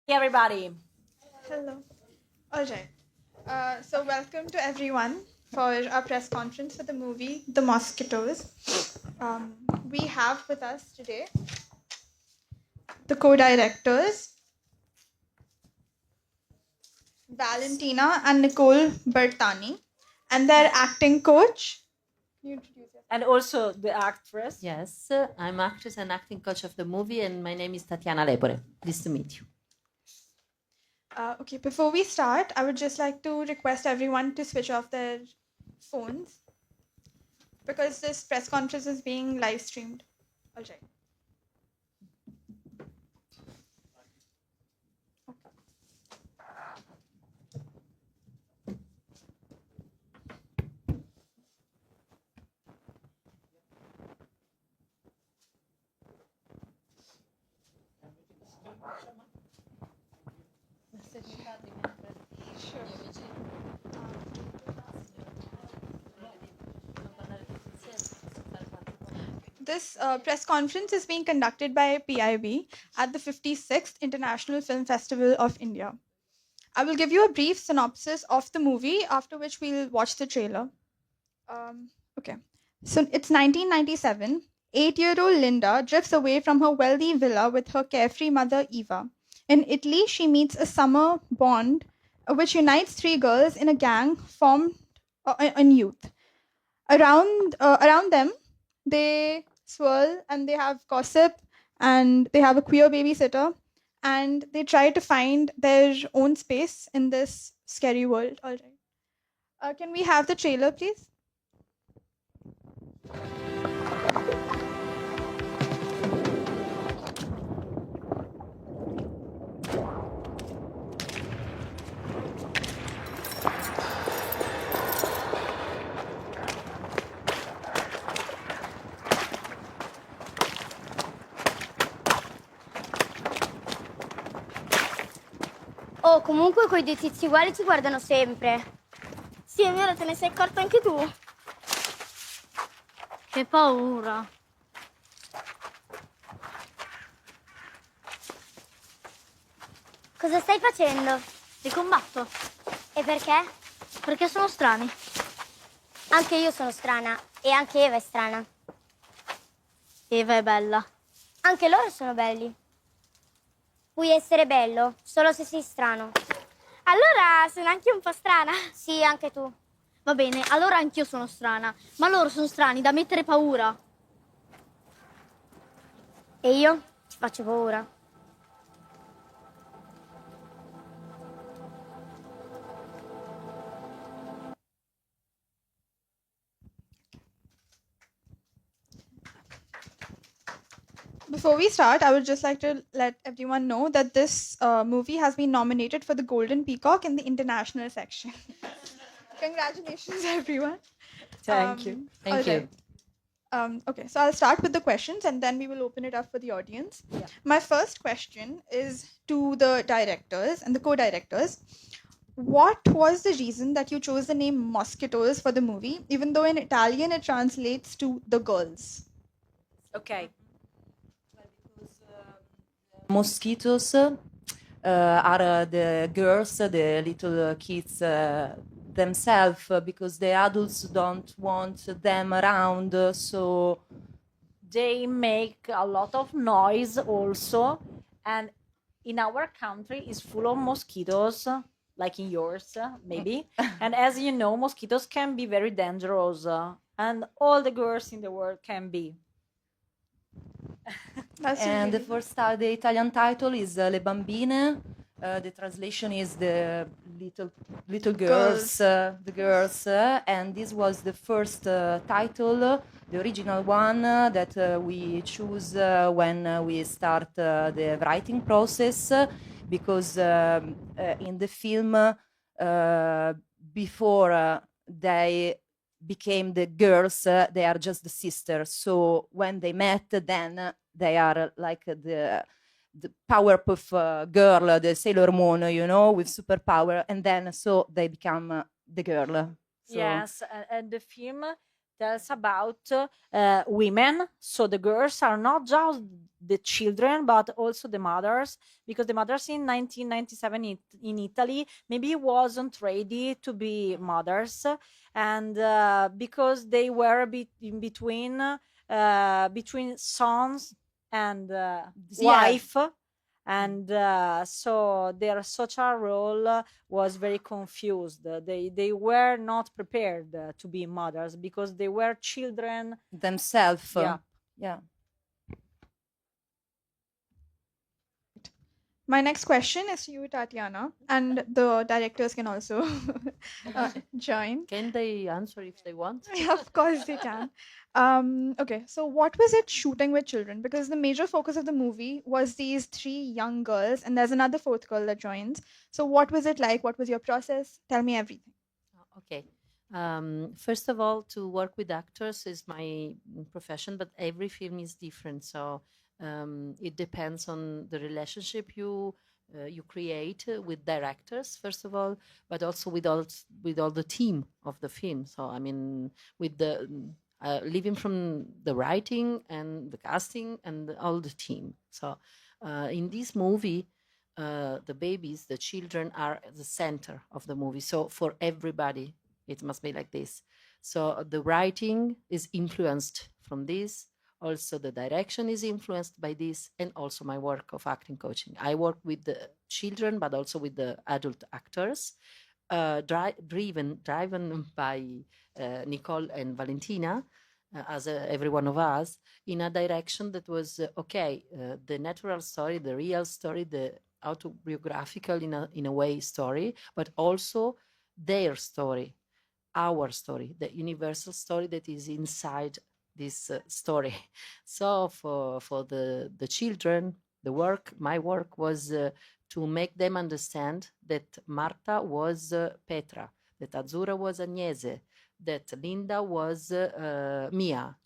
Hey everybody. Hello. All right. So, welcome to everyone for our press conference for the movie The Mosquitoes. We have with us today the co directors, Valentina and Nicole Bertani, and their acting coach. Can you introduce yourself? And also the actress. Yes, I'm actress and acting coach of the movie, and my name is Tatiana Lepore. Pleased to meet you. Okay, before we start, I would just like to request everyone to switch off their phones because this press conference is being live streamed. All right. This press conference is being conducted by PIB at the 56th International Film Festival of India. I will give you a brief synopsis of the movie, after which we'll watch the trailer. Okay. So it's 1997. 8-year-old Linda drifts away from her wealthy villa with her carefree mother, Eva. In Italy, she meets a summer bond which unites three girls in a gang formed in youth. Around them, they swirl and they have gossip and they have a queer babysitter and they try to find their own space in this scary world. All right. Can we have the trailer, please? Oh, comunque quei due tizi uguali ci guardano sempre. Sì, è vero, te ne sei accorto anche tu? Che paura. Cosa stai facendo? Li combatto. E perché? Perché sono strani. Anche io sono strana e anche Eva è strana. Eva è bella. Anche loro sono belli. Puoi essere bello solo se sei strano. Allora sono anche un po' strana. Sì, anche tu. Va bene, allora anch'io sono strana. Ma loro sono strani da mettere paura. E io ci faccio paura. Before we start, I would just like to let everyone know that this movie has been nominated for the Golden Peacock in the international section. Congratulations, everyone. Thank you. Thank you. Okay, so I'll start with the questions and then we will open it up for the audience. Yeah. My first question is to the directors and the co directors. What was the reason that you chose the name Mosquitoes for the movie, even though in Italian it translates to the girls? Okay. Mosquitoes are the girls, the little kids themselves, because the adults don't want them around. So They make a lot of noise also, and in our country is full of mosquitoes, like in yours, maybe. And as you know, mosquitoes can be very dangerous, and all the girls in the world can be. That's and really the Italian title is Le Bambine. The translation is the little girls, the girls, and this was the first title, the original one that we choose when we start the writing process, because in the film before they became the girls, they are just the sisters. So when they met, then they are like the Powerpuff Girl, the Sailor Moon, with superpower, and then so they become the girl. So. Yes, and the film tells about women. So the girls are not just the children, but also the mothers, because the mothers in 1997 in Italy maybe wasn't ready to be mothers, and because they were in between sons and wife, and so their social role was very confused. They were not prepared to be mothers because they were children themselves. Yeah. Yeah. My next question is to you, Tatiana, and the directors can also join. Can they answer if they want? Yeah, of course they can. Okay, so what was it shooting with children? Because the major focus of the movie was these three young girls, and there's another fourth girl that joins. So what was it like? What was your process? Tell me everything. Okay. First of all, to work with actors is my profession, but every film is different. So it depends on the relationship you create with directors, first of all, but also with all the team of the film. So I mean, with the living from the writing and the casting and all the team. So in this movie, the babies, the children are the center of the movie. So for everybody, it must be like this. So the writing is influenced from this. Also, the direction is influenced by this, and also my work of acting coaching. I work with the children, but also with the adult actors, driven by Nicole and Valentina, as every one of us, in a direction that was the natural story, the real story, the autobiographical in a way story, but also their story, our story, the universal story that is inside this story. So for the children, my work was to make them understand that Marta was Petra, that Azzurra was Agnese, that Linda was Mia,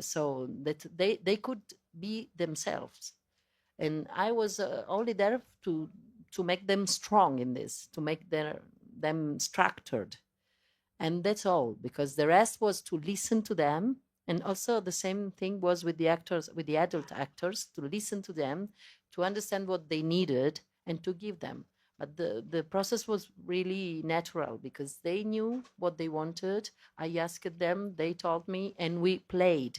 so that they could be themselves. And I was only there to make them strong in this, to make them structured. And that's all, because the rest was to listen to them. And also the same thing was with the actors, with the adult actors, to listen to them, to understand what they needed and to give them. But the process was really natural because they knew what they wanted. I asked them, they told me, and we played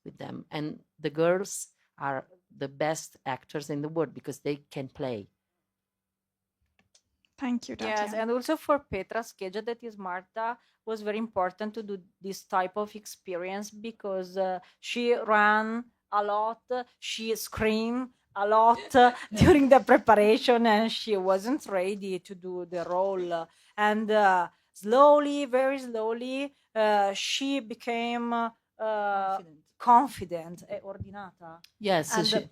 with them. And the girls are the best actors in the world because they can play. Thank you, Tatiana. Yes, and also for Petra's schedule, that is Marta, was very important to do this type of experience because she ran a lot, she screamed a lot during the preparation, and she wasn't ready to do the role. And slowly, very slowly, she became confident, ordinata. Yes, And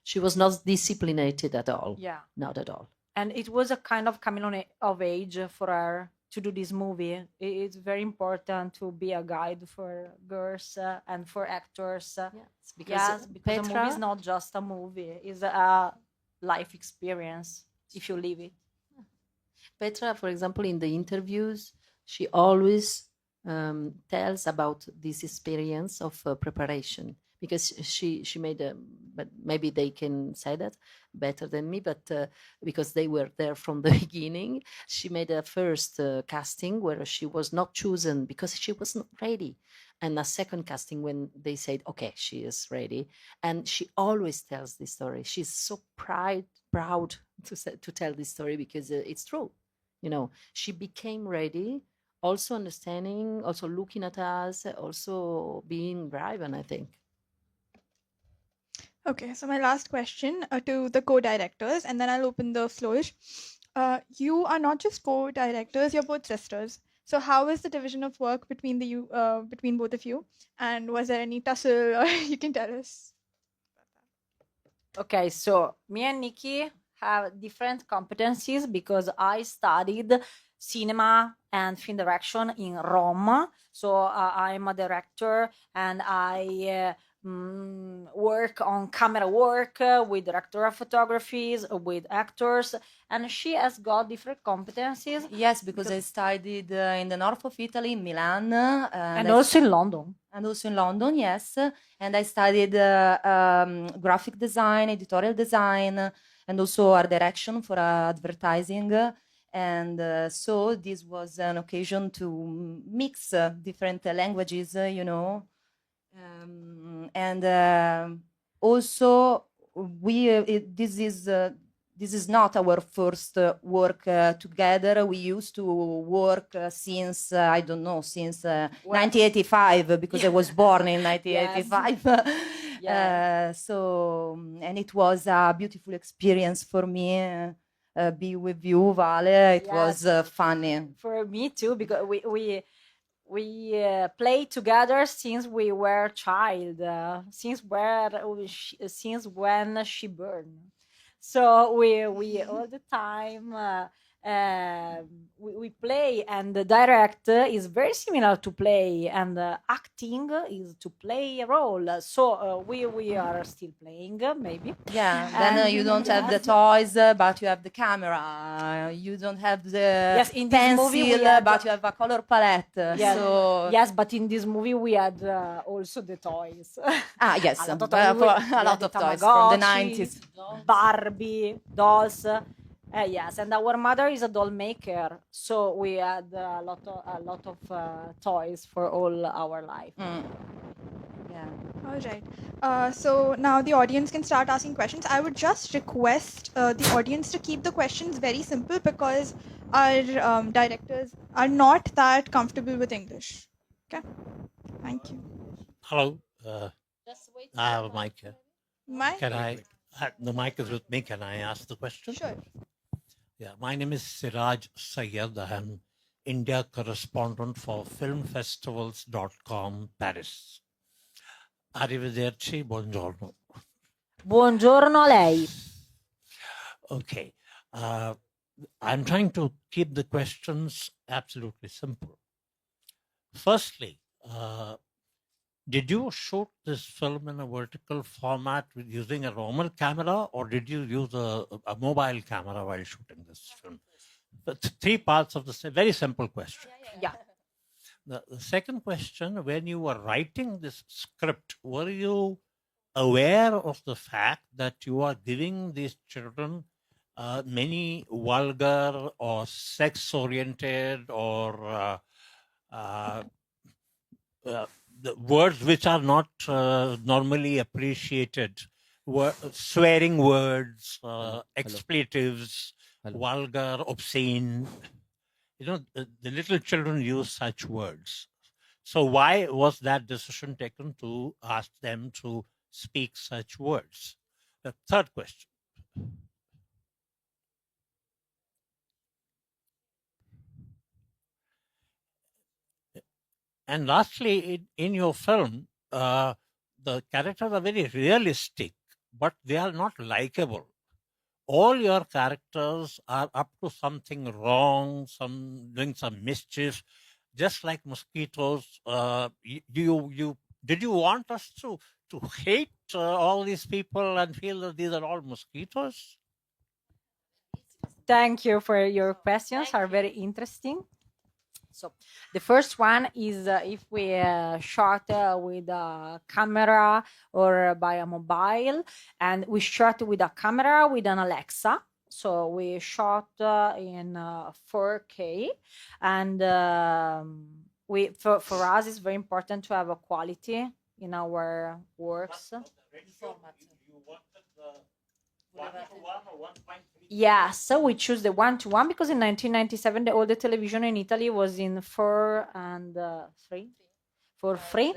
she was not disciplined at all. Yeah. Not at all. And it was a kind of coming of age for her to do this movie. It's very important to be a guide for girls and for actors. Yes, because because a movie is not just a movie; it's a life experience if you live it. Petra, for example, in the interviews, she always tells about this experience of preparation, because she made but maybe they can say that better than me, but because they were there from the beginning. She made a first casting where she was not chosen because she was not ready, and a second casting when they said, okay, she is ready. And she always tells this story. She's so proud to tell this story because it's true. She became ready, also understanding, also looking at us, also being brave, and I think. Okay, so my last question to the co-directors, and then I'll open the floor. You are not just co-directors; you're both sisters. So how is the division of work between between both of you? And was there any tussle, or you can tell us? Okay, so me and Nikki have different competencies because I studied cinema and film direction in Rome. So I'm a director, and I work on camera work with directorial photographies, with actors, and she has got different competencies. Yes, because I studied in the north of Italy, in Milan, And also in London. And also in London, yes. And I studied graphic design, editorial design, and also art direction for advertising. And so this was an occasion to mix different languages, you know. And also, this is not our first work together. We used to work since I don't know, since 1985, because I was born in 1985. So, and it was a beautiful experience for me. Be with you, Vale. It was funny for me too, because we played together since we were child, since when she burned. So we all the time we play, and the direct is very similar to play, and acting is to play a role. So we are still playing, maybe. Yeah. Then you don't have the toys, but you have the camera. You don't have the in this movie pencil, but you have a color palette. Yes, So yes, but in this movie we had also the toys. yes, a lot of a lot of toys from the 90s. Barbie, dolls. Yes, and our mother is a doll maker, so we had a lot of toys for all our life. Yeah. All right. So now the audience can start asking questions. I would just request the audience to keep the questions very simple, because our directors are not that comfortable with English. Okay. Thank you. Hello. I have a mic here. Mike? Can I? The mic is with me. Can I ask the question? Sure. Yeah. My name is Siraj Sayed. I am India correspondent for filmfestivals.com, Paris. Arrivederci, buongiorno. Buongiorno a lei. Okay. I'm trying to keep the questions absolutely simple. Firstly, did you shoot this film in a vertical format using a normal camera, or did you use a mobile camera while shooting this film? But 3 parts of the very simple question. Yeah. The second question, when you were writing this script, were you aware of the fact that you are giving these children many vulgar or sex-oriented or the words which are not normally appreciated, swearing words, expletives, vulgar, obscene? You know, the little children use such words. So why was that decision taken to ask them to speak such words? The third question. And lastly, in your film, the characters are very realistic, but they are not likable. All your characters are up to something wrong, doing some mischief, just like Mosquitoes. Did you want us to hate all these people and feel that these are all mosquitoes? Thank you for your questions. Are very interesting. So the first one is if we shot with a camera or by a mobile, and we shot with a camera with an Alexa. So we shot in 4K, and for us it's very important to have a quality in our works. Yes, so we choose the 1:1 because in 1997 all the television in Italy was in 4 and 3 for free,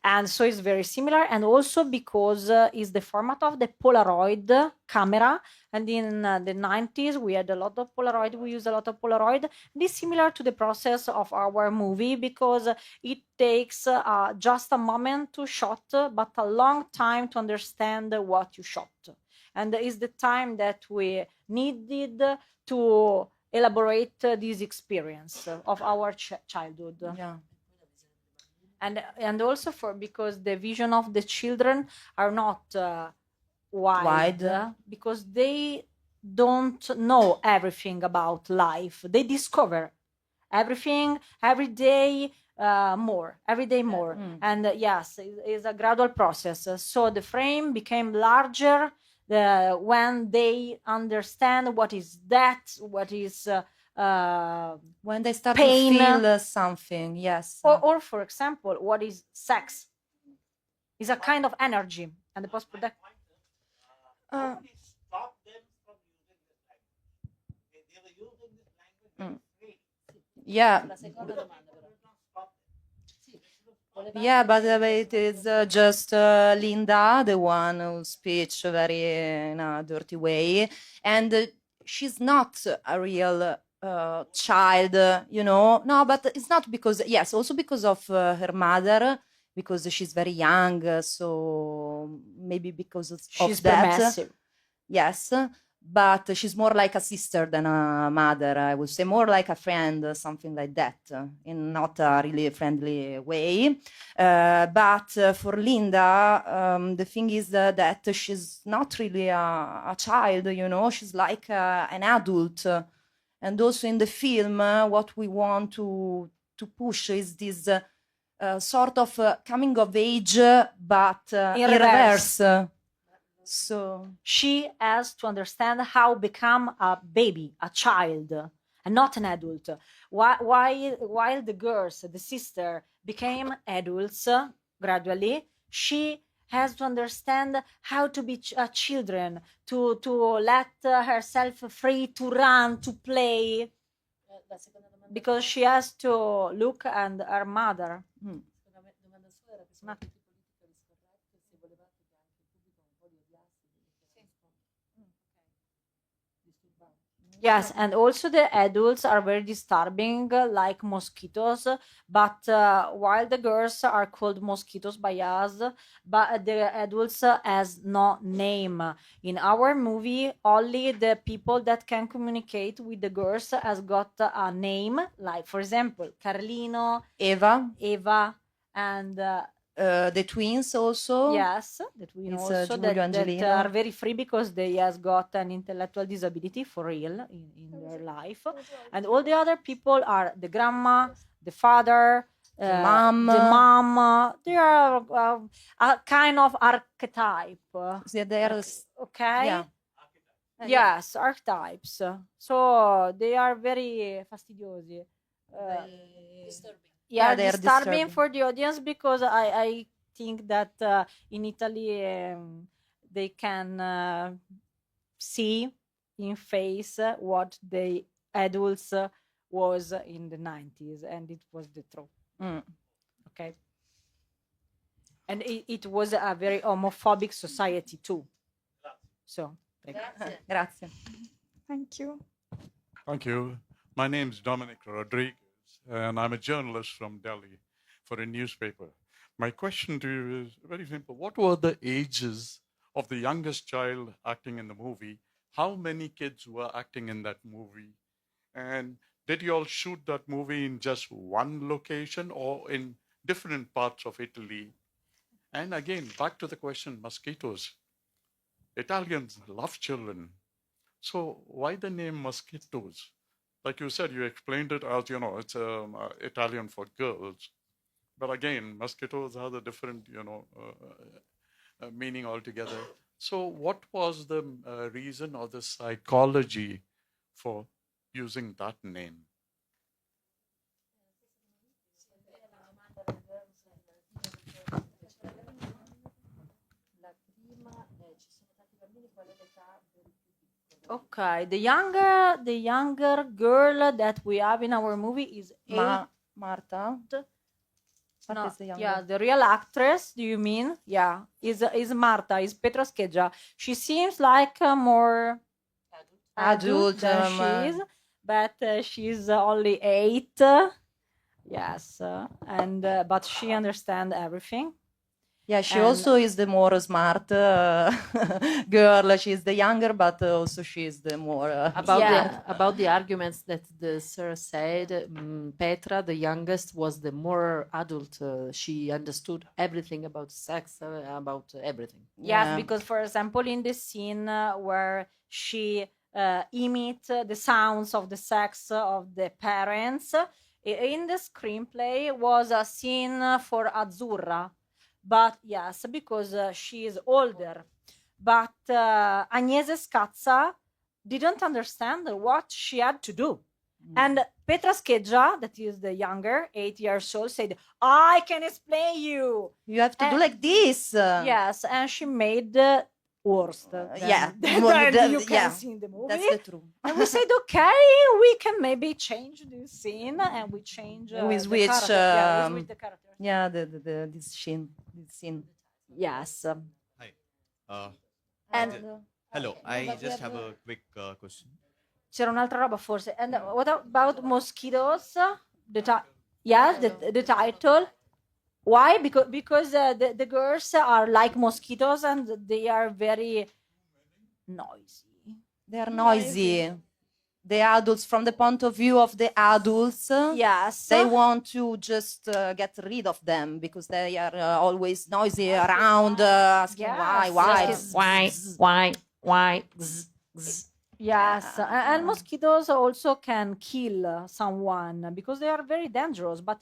and so it's very similar, and also because it's the format of the Polaroid camera, and in the 90s we had a lot of Polaroid, we used a lot of Polaroid. This is similar to the process of our movie because it takes just a moment to shot, but a long time to understand what you shot. And is the time that we needed to elaborate this experience of our childhood. Yeah. and also because the vision of the children are not wide, because they don't know everything about life. They discover everything every day, more every day more. And yes, it's a gradual process. So the frame became larger when they understand what is death, what is When they start pain, to feel something, yes. or for example, what is sex is a kind of energy. And the post-production Uh, Yeah. Yeah, but it is just Linda, the one who speaks very in a dirty way, and she's not a real child, you know. No, but it's not because, yes, also because of her mother, because she's very young, so maybe because she's of that. permissive. Yes, but she's more like a sister than a mother. I would say more like a friend, something like that, in not a really friendly way. But for Linda, the thing is that she's not really a child, you know, she's like an adult. And also in the film, what we want to push is this sort of coming of age, but in reverse. So she has to understand how become a baby, a child, and not an adult. While the girls, the sister, became adults gradually, she has to understand how to be children, to let herself free to run, to play, because she has to look at her mother. Yes, and also the adults are very disturbing, like mosquitoes. But while the girls are called mosquitoes by us, but the adults has no name. In our movie, only the people that can communicate with the girls has got a name. Like, for example, Carlino, Eva, and the twins also. yes, the twins It's, also Giulio that Angelino. are very free because they has got an intellectual disability for real in their life. And all the other people are the grandma, the father, The mom. the mom. They are a kind of archetype. They are, Okay. yeah. Yes, archetypes. So they are very fastidiosi. Yeah, they are disturbing disturbing. for the audience, because I think that in Italy they can see in face what the adults was in the 90s, and it was the truth. Okay. And it was a very homophobic society too. So, Grazie. Thank you. Thank you. My name is Dominic Rodriguez, and I'm a journalist from Delhi for a newspaper. My question to you is very simple. What were the ages of the youngest child acting in the movie? How many kids were acting in that movie? And did you all shoot that movie in just one location or in different parts of Italy? And again, back to the question, mosquitoes. Italians love children. So why the name Mosquitoes? Like you said, you explained it as, you know, it's Italian for girls. But again, mosquitoes has a different, meaning altogether. So what was the reason or the psychology for using that name? okay, the younger girl that we have in our movie is Marta. No, Is the younger. yeah, the real actress. Do you mean? Yeah, is Marta? Is Petroscheja? She seems like more adult than she is, but she's only 8. Yes, and but she understands everything. Yeah, she And- also is the more smart girl. She's the younger, but also she's the more About the arguments that the sir said, Petra, the youngest, was the more adult. She understood everything about sex, about everything. Yes, because for example, in the scene where she imit the sounds of the sex of the parents, in the screenplay was a scene for Azzurra, but yes, because she is older. But Agnese Scazza didn't understand what she had to do. And Petra Scheggia, that is the younger, 8 years old, said, I can explain you. You have to do like this. Yes, and she made worst yeah, than you can see in the movie. That's the truth. And we said, okay, we can maybe change this scene, and we change we the switch. character. Yeah, we switch the character. Yeah, this scene. Yes. Hi. And Hello. I just have a quick question. c'era un'altra roba forse. And what about Mosquitoes? Yes, the title. Why? Because the girls are like mosquitoes and they are very noisy. They are noisy. The adults, from the point of view of the adults, yes, they want to just get rid of them because they are always noisy around, asking why. Yes, and mosquitoes also can kill someone because they are very dangerous, but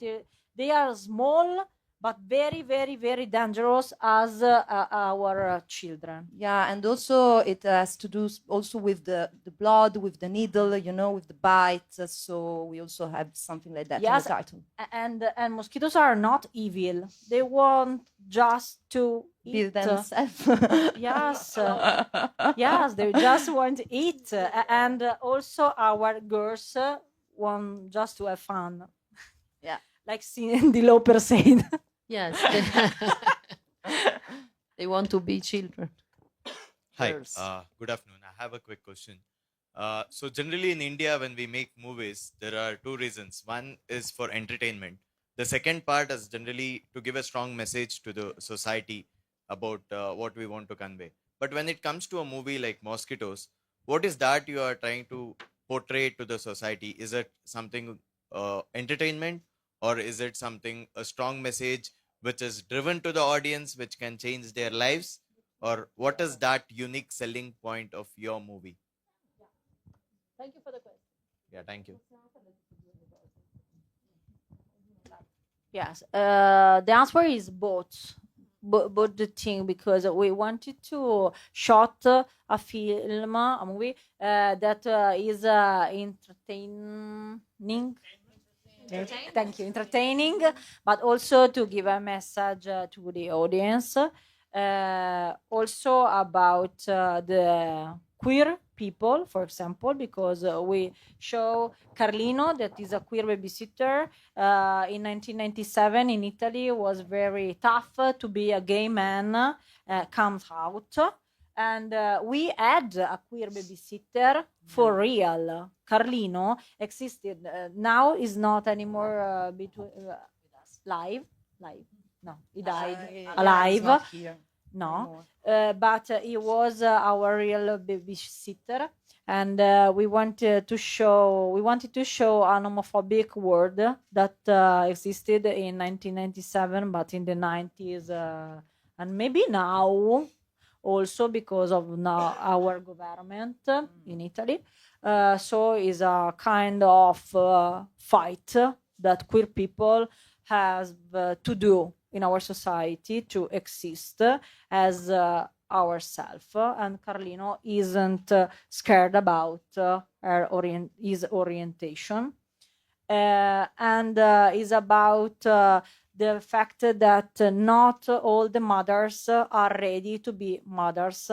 they are small but very, very, very dangerous as our children. Yeah, and also it has to do also with the blood, with the needle, with the bite. So we also have something like that in the title. And mosquitoes are not evil. They want just to Be eat. themselves. Yes, yes, they just want to eat. And also our girls want just to have fun. Yeah. Like Cindy Lauper said. Yes, they want to be children. Hi. Girls. Good afternoon. I have a quick question. So generally in India, when we make movies, there are two reasons. One is for entertainment. The second part is generally to give a strong message to the society about what we want to convey. But when it comes to a movie like Mosquitoes, what is that you are trying to portray to the society? Is it something entertainment, or is it something, a strong message which is driven to the audience, which can change their lives? Or what is that unique selling point of your movie? Thank you for the question. Yeah, thank you. Yes, the answer is both. Both the thing, because we wanted to shot a film, a movie that is entertaining. Thank you, entertaining, but also to give a message to the audience. Also about the queer people, for example, because we show Carlino, that is a queer babysitter. In 1997 in Italy, was very tough to be a gay man, comes out. And we had a queer babysitter for real. Carlino existed. Now is not anymore live. No, he died alive. No, but he was our real babysitter, and we wanted to show an homophobic word that existed in 1997, but in the 90s, and maybe now also because of now our government in Italy. So is a kind of fight that queer people have to do in our society to exist as ourselves. And Carlino isn't scared about his orientation. And is about the fact that not all the mothers are ready to be mothers,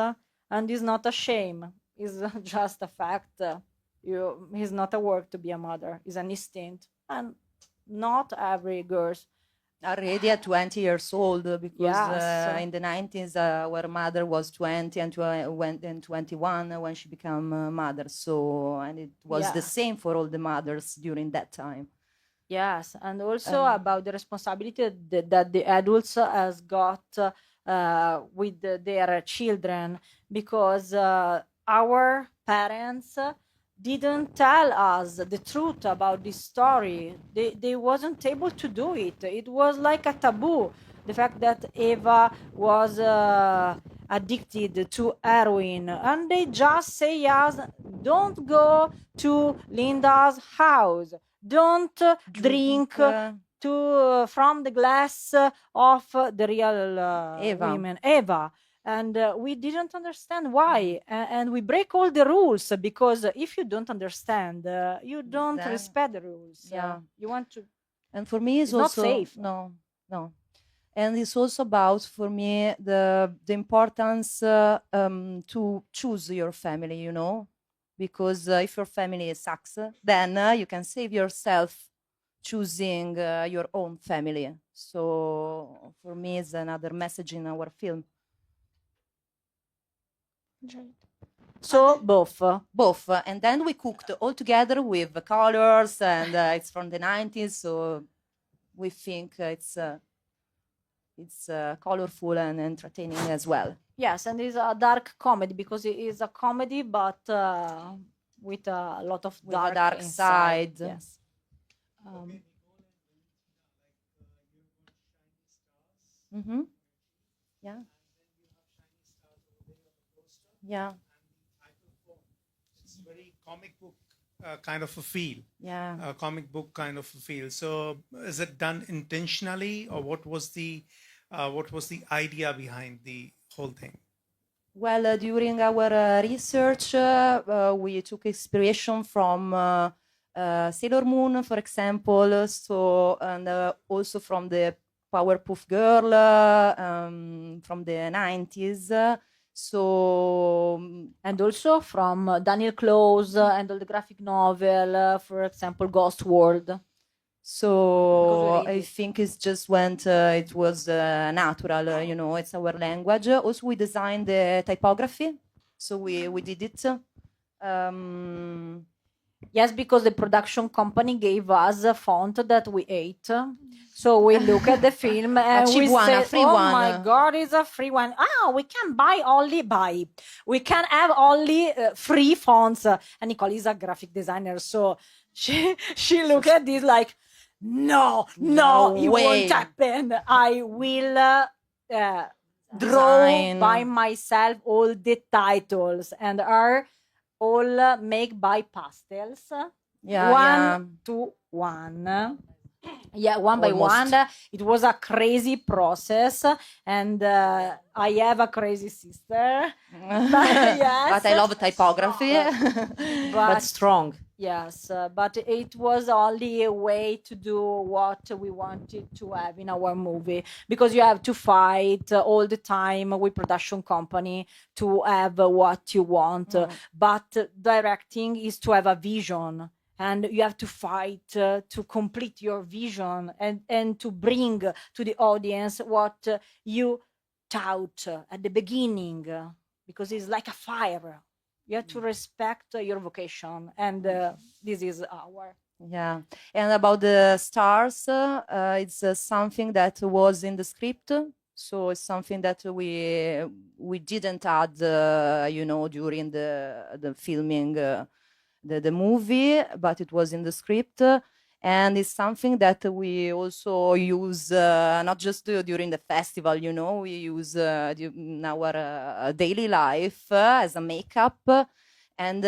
and is not a shame. It's just a fact. It's not a work to be a mother. It's an instinct, and not every girl are ready at 20 years old, because Yes. in the 90s our mother was 20 and 21 when she became a mother. So, and it was the Yeah. same for all the mothers during that time. Yes, and also about the responsibility that the adults has got with their children, because our parents didn't tell us the truth about this story. They wasn't able to do it. It was like a taboo. The fact that Eva was addicted to heroin, and they just say us, don't go to Linda's house, don't drink from the glass of the real Eva. women, Eva. And we didn't understand why, and we break all the rules, because if you don't understand, you don't Then- respect the rules. Yeah. You want to. And for me, it's It's not also safe. no. And it's also about, for me, the importance to choose your family, you know, because if your family sucks, then you can save yourself choosing your own family. So for me, it's another message in our film. So both. Both, and then we cooked all together with the colors, and it's from the 90s, so we think it's colorful and entertaining as well. Yes, and it's a dark comedy, because it is a comedy, but with a lot of With a dark, dark inside. side. Yes. Mm-hmm. Yeah. Yeah. It's very comic book kind of a feel. Yeah. A comic book kind of a feel. So is it done intentionally, or what was the idea behind the whole thing? Well, during our research, we took inspiration from Sailor Moon, for example, so, and also from the Powerpuff Girl from the 90s. So, And also from Daniel Close and all the graphic novel, for example, Ghost World. so read I it. think it's just went, it was natural, you know, it's our language. Also, we designed the typography, so we did it. Yes, because the production company gave us a font that we ate. So we look at the film and cheap we one, a say, free "Oh one." my God, it's a free one. Ah, we can buy. We can have only free fonts." And Nicole is a graphic designer, so she looked at this like, "No, No it way. won't happen. I will draw Design. by myself all the titles, and are all made by pastels." Yeah, one yeah. to one. Yeah, one by Almost. one. It was a crazy process, and I have a crazy sister. Yes. But I love typography. But strong. yes, but it was only a way to do what we wanted to have in our movie, because you have to fight all the time with production company to have what you want. But directing is to have a vision, and you have to fight to complete your vision, and to bring to the audience what you taught at the beginning, because it's like a fire. You have to respect your vocation, and this is our. Yeah, and about the stars, it's something that was in the script. So it's something that we didn't add, you know, during the filming the movie, but it was in the script. And it's something that we also use not just during the festival, you know, we use in our daily life as a makeup. And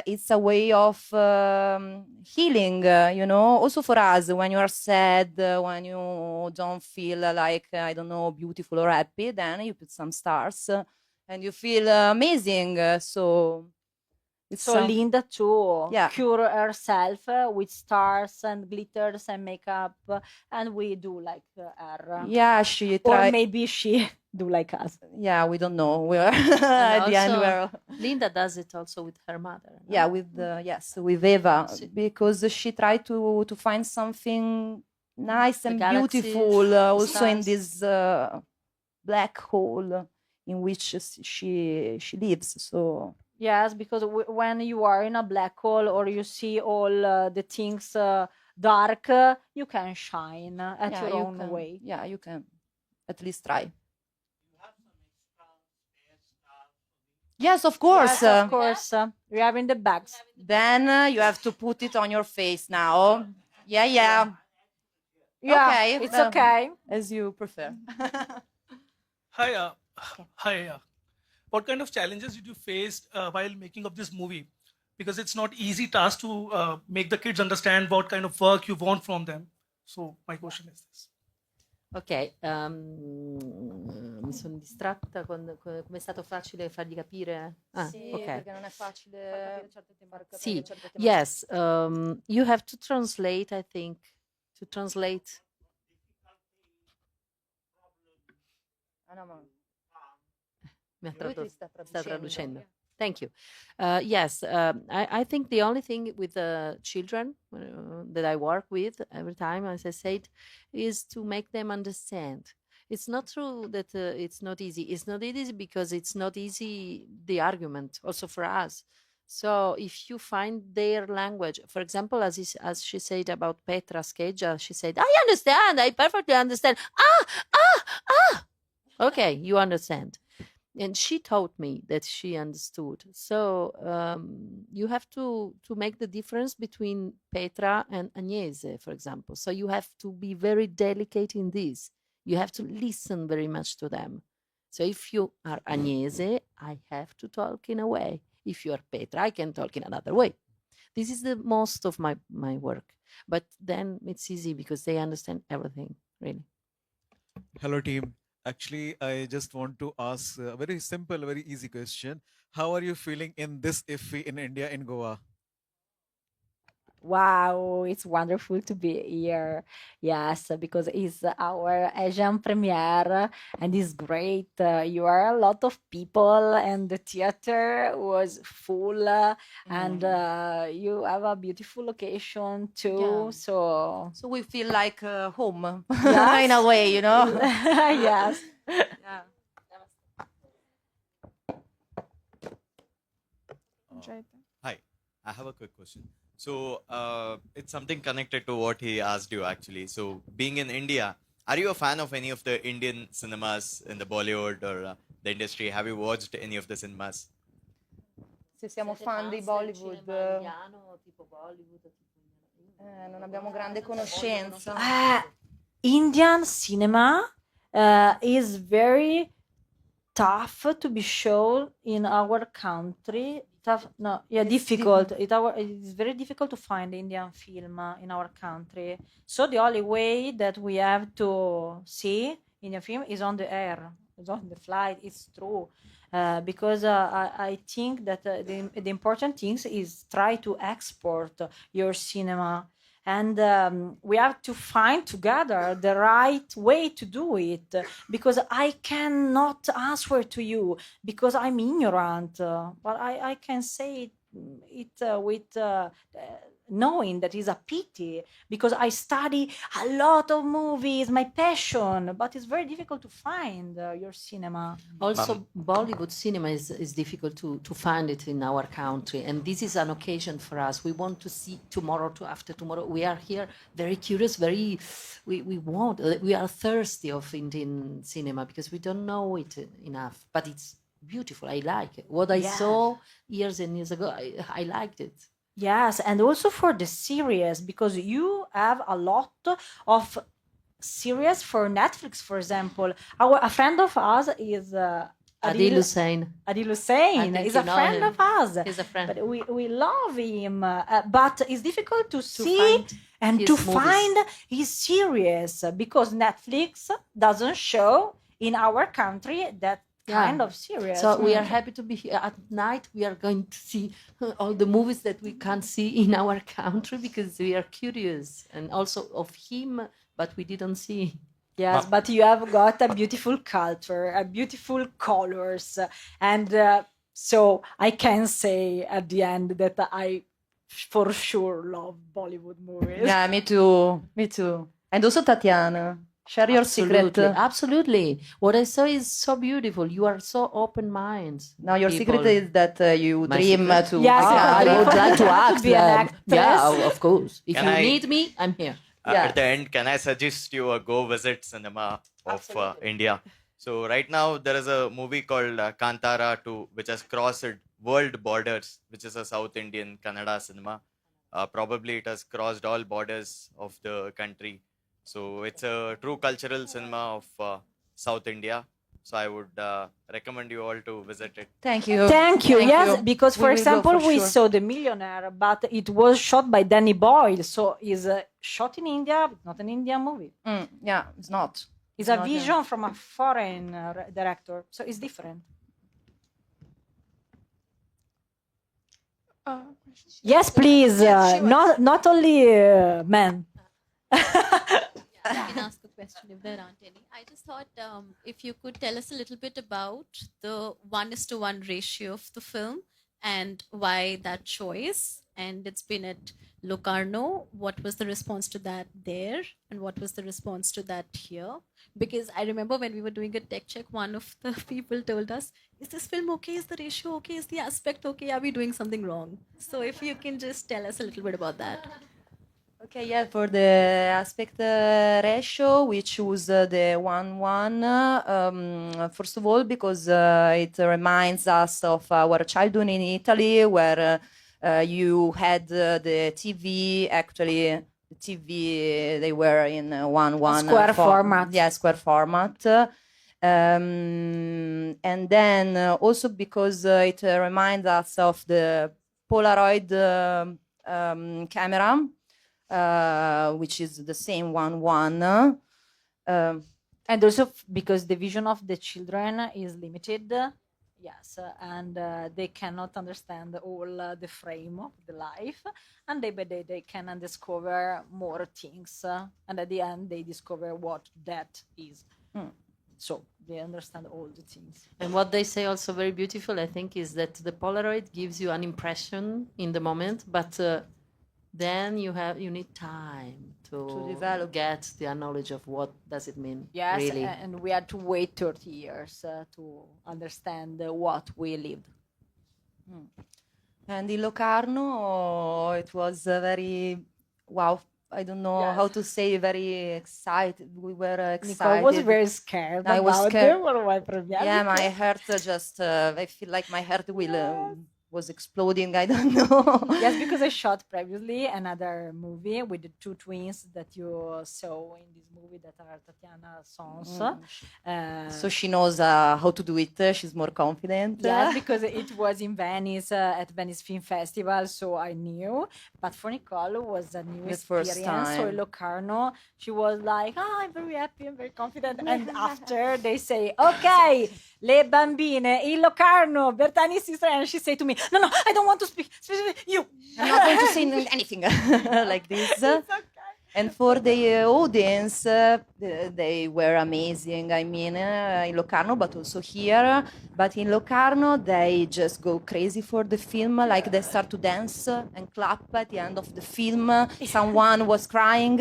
it's a way of healing, you know, also for us when you are sad, when you don't feel like, I don't know, beautiful or happy, then you put some stars and you feel amazing. So it's So Linda too Yeah. cure herself with stars and glitters and makeup, and we do like her. Yeah, she Or tried. maybe she do like us. Yeah, we don't know. We're at And the end. also, We're Linda does it also with her mother. no? yeah, with yes, with Eva, Sì. because she tried to find something nice The and galaxies, beautiful the also in stars. this black hole in which she lives. So Yes, because when you are in a black hole, or you see all the things dark, you can shine at Yeah, your you own can. way. Yeah, you can at least try. Yes, of course. Yes, of course. We have in the bags. Then you have to put it on your face now. Yeah, yeah. Yeah, Okay, it's okay. As you prefer. Hi, hi. What kind of challenges did you face while making of this movie? Because it's not easy task to make the kids understand what kind of work you want from them. So my question is this. Ok, mi sono distratta come è stato facile fargli capire? Ah, Sì, ok. perché non è facile far capire Sì, certe tematiche. yes, you have to translate, I think, to translate. Ah, no, ma Mi ha lui ti sta sta traducendo. traducendo. Thank you. Yes, I think the only thing with the children that I work with every time, as I said, is to make them understand. It's not true that it's not easy. It's not easy because it's not easy, the argument, also for us. So if you find their language, for example, as she said about Petra Scheggia, she said, I understand, I perfectly understand. Ah. Okay, you understand. And she taught me that she understood. So you have to make the difference between Petra and Agnese, for example. So you have to be very delicate in this. You have to listen very much to them. So if you are Agnese, I have to talk in a way. If you are Petra, I can talk in another way. This is the most of my work. But then it's easy because they understand everything, really. Hello, team. Actually, I just want to ask a very simple, very easy question. How are you feeling in this IFFI in India, in Goa? Wow, it's wonderful to be here. Yes, because it's our Asian premiere and it's great. You are a lot of people and the theater was full and you have a beautiful location too. Yeah. So So we feel like home Yes. in a way, you know? yes. Yeah. Hi, I have a quick question. So it's something connected to what he asked you actually. So being in India, are you a fan of any of the Indian cinemas in the Bollywood or the industry? Have you watched any of the cinemas? Se siamo fan di Bollywood, non abbiamo grande conoscenza. Indian cinema is very tough to be shown in our country. Difficult. It's very difficult to find Indian film in our country. So the only way that we have to see Indian film is on the air, is on the flight. It's true. Because I think that the important things is try to export your cinema and we have to find together the right way to do it because I cannot answer to you because I'm ignorant but I can say it with knowing that is a pity because I study a lot of movies, my passion, but it's very difficult to find your cinema. Also, Bollywood cinema is difficult to find it in our country, and this is an occasion for us. We want to see tomorrow, to after tomorrow. We are here very curious, we are thirsty of Indian cinema because we don't know it enough, but it's beautiful. I like it. What I saw years and years ago, I liked it. Yes, and also for the series because you have a lot of series for Netflix, for example. A friend of us is Adil Hussain. Adil Hussain is a friend of us. He's a friend. But we love him. But it's difficult to see and to find his series because Netflix doesn't show in our country that kind of series. So we are happy to be here at night. We are going to see all the movies that we can't see in our country because we are curious and also of him, but we didn't see. Yes, but you have got a beautiful culture, a beautiful colors, and so I can say at the end that I for sure love Bollywood movies. Yeah, me too. Me too. And also Tatiana. Share your secret. Absolutely. What I saw is so beautiful. You are so open-minded. Now your secret people. is that you My dream secret? to. Yes, I secretly would like to to act. be an Yeah, actress. of course. If Can you I- need me, I'm here. At the end, can I suggest you a go visit cinema of India? So right now there is a movie called Kantara 2, which has crossed world borders, which is a South Indian Kannada cinema. Probably it has crossed all borders of the country. So it's a true cultural cinema of South India. So I would recommend you all to visit it. Thank you. Thank you. Yes, you. because We for will go example, for we sure. saw The Millionaire, but it was shot by Danny Boyle, so it's shot in India, but not an Indian movie. Yeah, it's not. It's a not, vision from a foreign director, so it's different. Yes, please. Not only men. I can ask a question if there aren't any. I just thought if you could tell us a little bit about the 1:1 ratio of the film and why that choice. And it's been at Locarno. What was the response to that there? And what was the response to that here? Because I remember when we were doing a tech check, one of the people told us, is this film okay? Is the ratio okay? Is the aspect okay? Are we doing something wrong? So if you can just tell us a little bit about that. Okay, yeah, for the aspect ratio, we choose the 1:1. First of all, because it reminds us of our childhood in Italy, where you had the TV, actually, the TV, they were in 1:1. Square format. Yeah, square format. And then also because it reminds us of the Polaroid camera. Which is the same 1:1. And also because the vision of the children is limited. Yes, and they cannot understand all the frame of the life, and day by day they can discover more things, and at the end they discover what that is. So they understand all the things. And what they say also very beautiful, I think, is that the Polaroid gives you an impression in the moment, but then you need time to develop, get the knowledge of what does it mean. Yes, really. and we had to wait 30 years to understand what we lived. And in Locarno, it was very, wow, I don't know how to say, very excited. We were excited. Nicole was very scared. I was about scared. Yeah, my heart just, I feel like my heart was exploding. I don't know. Yes, because I shot previously another movie with the two twins that you saw in this movie that are Tatiana Sons. So she knows how to do it. She's more confident. Yes, because it was in Venice at Venice Film Festival, so I knew. But for Nicole, it was a new first experience. So in time. Locarno, she was like, I'm very happy, I'm very confident. And after they say, okay, le bambine in Locarno, Bertani sister, and she said to me, no, I don't want to speak. You. I'm not going to say anything like this. And for the audience, they were amazing. I mean, in Locarno, but also here. But in Locarno, they just go crazy for the film. Like they start to dance and clap at the end of the film. Someone was crying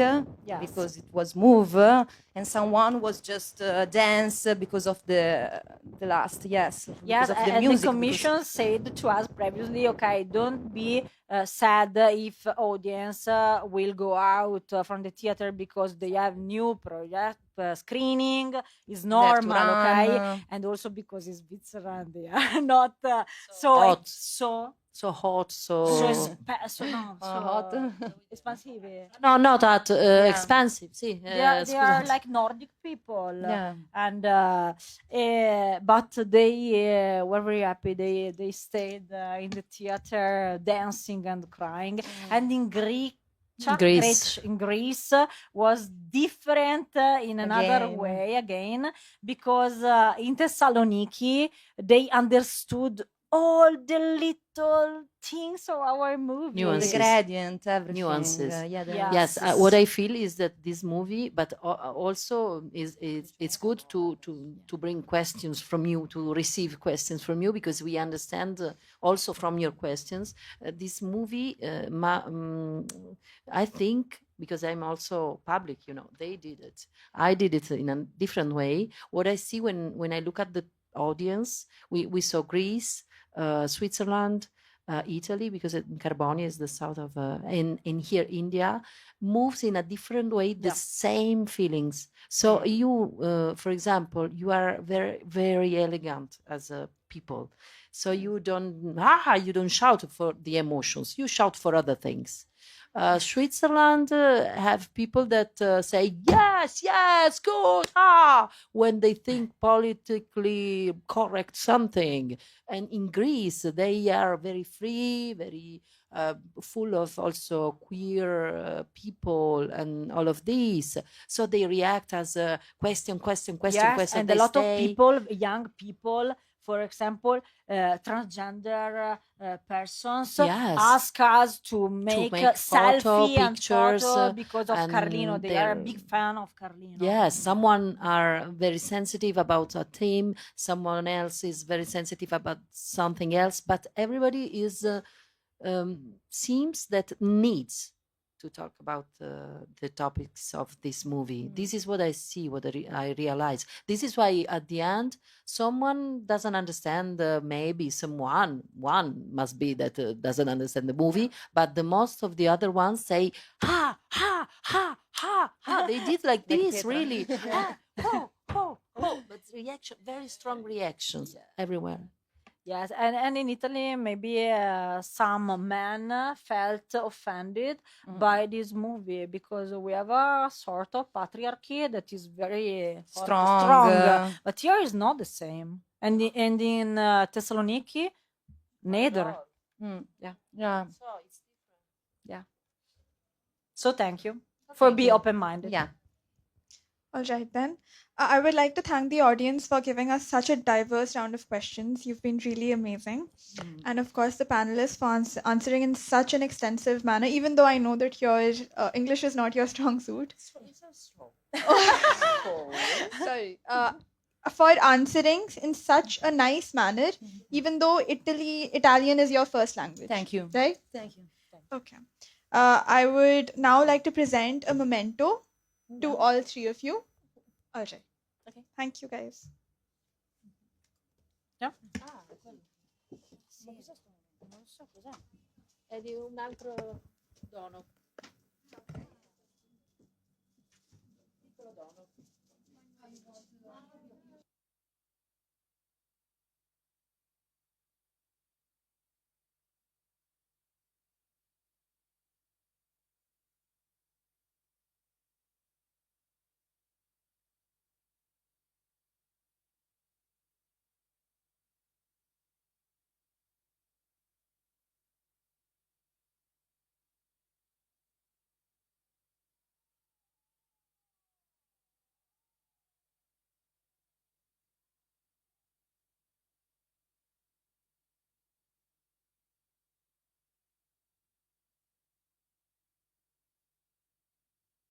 because it was move, and someone was just dance because of the last. Yes, because of the and music. the commission said to us previously, okay, don't be sad if audience will go out from the theater because they have new project screening is normal, okay, and also because it's Switzerland, they are not so hot. so hot, hot. expensive. No, not that expensive. See, They are like Nordic people, and but they were very happy. They stayed in the theater dancing and crying, and in Greece was different in another way again, because in Thessaloniki they understood all the little things of our movie. Nuances. The gradient, everything. Nuances. Yes. What I feel is that this movie, but also it's good to bring questions from you, to receive questions from you, because we understand also from your questions. This movie, I think, because I'm also public, they did it. I did it in a different way. What I see when I look at the audience, we saw Greece, Switzerland, Italy, because Carboni is the south of, in here, India, moves in a different way, the same feelings. So you, for example, you are very, very elegant as a people. So you don't shout for the emotions, you shout for other things. Switzerland have people that say yes, good, when they think politically correct something. And in Greece, they are very free, very full of also queer people and all of these. So they react as a question. Yes, and they a lot of stay. people, young people, for example, transgender persons, Yes. ask us to make a selfie and pictures, photo because of and Carlino. They are a big fan of Carlino. Yes, someone are very sensitive about a theme, someone else is very sensitive about something else, but everybody is seems that needs to talk about the topics of this movie. This is what I see, what I realize. This is why at the end, someone doesn't understand, maybe one must be that doesn't understand the movie, but the most of the other ones say, ha, ha, ha, ha, ha. They did like this, really. Ha, ho, ho, ho. But reaction, very strong reactions everywhere. Yes, and in Italy, maybe some men felt offended by this movie because we have a sort of patriarchy that is very strong. But here is not the same. And in Thessaloniki, neither. Yeah. So thank you for being open-minded. Yeah. All right, then. I would like to thank the audience for giving us such a diverse round of questions. You've been really amazing. And of course, the panelists for answering in such an extensive manner, even though I know that your English is not your strong suit. Sorry. For answering in such a nice manner, even though Italian is your first language. Thank you. Right? Thank you. Okay. I would now like to present a memento to all three of you. All right. Okay. Thank you, guys. Yeah. Non so cos'è. È di un altro dono. Piccolo dono.